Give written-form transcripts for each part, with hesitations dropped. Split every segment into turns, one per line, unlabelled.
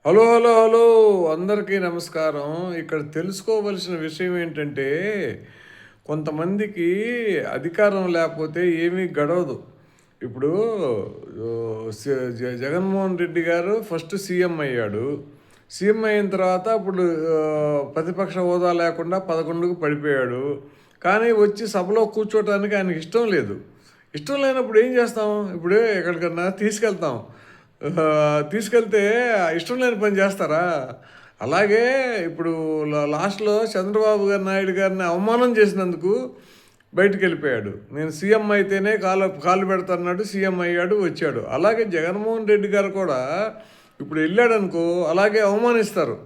Hello, hello, hello! అందరికీ నమస్కారం. ఇక్కడ తెలుసుకోవలసిన విషయం ఏంటంటే, కొంతమందికి అధికారం లేకపోతే ఏమీ గడవదు. ఇప్పుడు ఓహ్, స జ జగన్మోహన్ రెడ్డి గారు ఫస్ట్ సీఎం అయ్యాడు. సీఎం అయిన తర్వాత అప్పుడు ప్రతిపక్ష హోదా లేకుండా 11కు పడిపోయాడు. కానీ వచ్చి సభలో కూర్చోటానికి ఆయనకి ఇష్టం లేదు. ఇష్టం లేనప్పుడు ఏం చేస్తాం? ఇప్పుడు ఎక్కడికన్నా తీసుకెళ్తాం. తీసుకెళ్తే ఇష్టం లేని పని చేస్తారా? అలాగే ఇప్పుడు లాస్ట్‌లో చంద్రబాబు గారు నాయుడు గారిని అవమానం చేసినందుకు బయటికెళ్ళిపోయాడు. నేను సీఎం అయితేనే కాళ్ళు పెడతాన్నాడు. సీఎం అయ్యాడు, వచ్చాడు. అలాగే జగన్మోహన్ రెడ్డి గారు కూడా ఇప్పుడు ఎళ్ళాడనుకో అలాగే అవమానిస్తారు.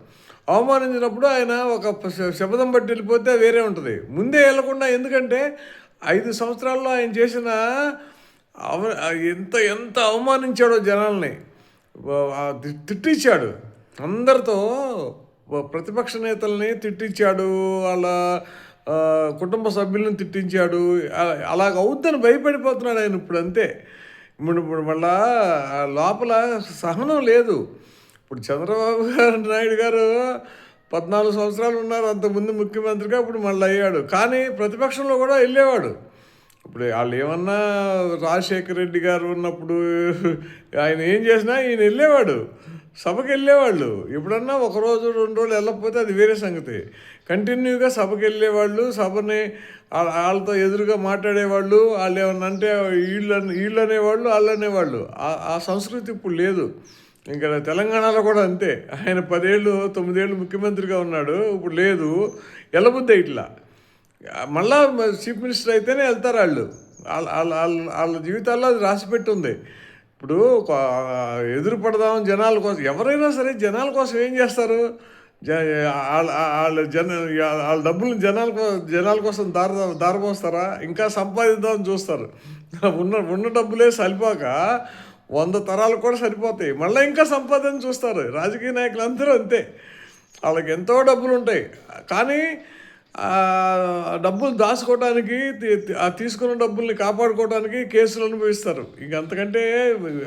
అవమానించినప్పుడు ఆయన ఒక శపథం పట్టి వెళ్ళిపోతే వేరే ఉంటది. ముందే ఎళ్ళకుండా ఎందుకంటే 5 సంవత్సరాల్లో ఆయన చేసిన అవ ఎంత ఎంత అవమానించాడో జనాల్ని. తిట్టిచ్చాడు. అందరితో ప్రతిపక్ష నేతల్ని తిట్టిచ్చాడు. వాళ్ళ కుటుంబ సభ్యులను తిట్టించాడు. అలాగ అవుద్దని భయపడిపోతున్నాడు ఆయన ఇప్పుడు అంతే. ఇప్పుడు మళ్ళా లోపల సహనం లేదు. ఇప్పుడు చంద్రబాబు నాయుడు గారు 14 సంవత్సరాలు ఉన్నారు. అంతకుముందు ముఖ్యమంత్రిగా ఇప్పుడు మళ్ళీ అయ్యాడు. కానీ ప్రతిపక్షంలో కూడా వెళ్ళేవాడు. ఇప్పుడు వాళ్ళు ఏమన్నా రాజశేఖర రెడ్డి గారు ఉన్నప్పుడు ఆయన ఏం చేసినా ఈయన వెళ్ళేవాడు. సభకి వెళ్ళేవాళ్ళు. ఎప్పుడన్నా ఒకరోజు 2 రోజులు వెళ్ళకపోతే అది వేరే సంగతి. కంటిన్యూగా సభకి వెళ్ళేవాళ్ళు. సభని వాళ్ళతో ఎదురుగా మాట్లాడేవాళ్ళు. వాళ్ళు ఏమన్నా అంటే వీళ్ళు అనేవాళ్ళు, వాళ్ళు అనేవాళ్ళు. ఆ సంస్కృతి ఇప్పుడు లేదు. ఇంకా తెలంగాణలో కూడా అంతే. ఆయన 10 ఏళ్ళు 9 ఏళ్ళు ముఖ్యమంత్రిగా ఉన్నాడు. ఇప్పుడు లేదు. వెళ్ళబుద్ది ఇట్లా మళ్ళా చీఫ్ మినిస్టర్ అయితేనే వెళ్తారు వాళ్ళు. వాళ్ళ జీవితాల్లో అది రాసిపెట్టి ఉంది. ఇప్పుడు ఎదురు పడదాం జనాల కోసం. ఎవరైనా సరే జనాల కోసం ఏం చేస్తారు? వాళ్ళ డబ్బులు జనాల కోసం దారపోస్తారా? ఇంకా సంపాదిద్దామని చూస్తారు. ఉన్న డబ్బులే సరిపోక 100 తరాలు కూడా సరిపోతాయి. మళ్ళీ ఇంకా సంపాదన చూస్తారు. రాజకీయ నాయకులు అందరూ అంతే. వాళ్ళకి ఎంతో డబ్బులు ఉంటాయి. కానీ డబ్బులు దాచుకోవడానికి తీసుకున్న డబ్బుల్ని కాపాడుకోవడానికి కేసులు అనుభవిస్తారు. ఇంక అంతకంటే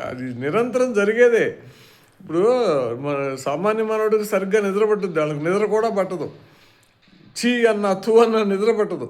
అది నిరంతరం జరిగేదే. ఇప్పుడు మన సామాన్య మానవుడికి సరిగ్గా నిద్ర పట్టుద్ది. వాళ్ళకి నిద్ర కూడా పట్టదు. చీ అన్న తూ అన్న నిద్ర పట్టదు.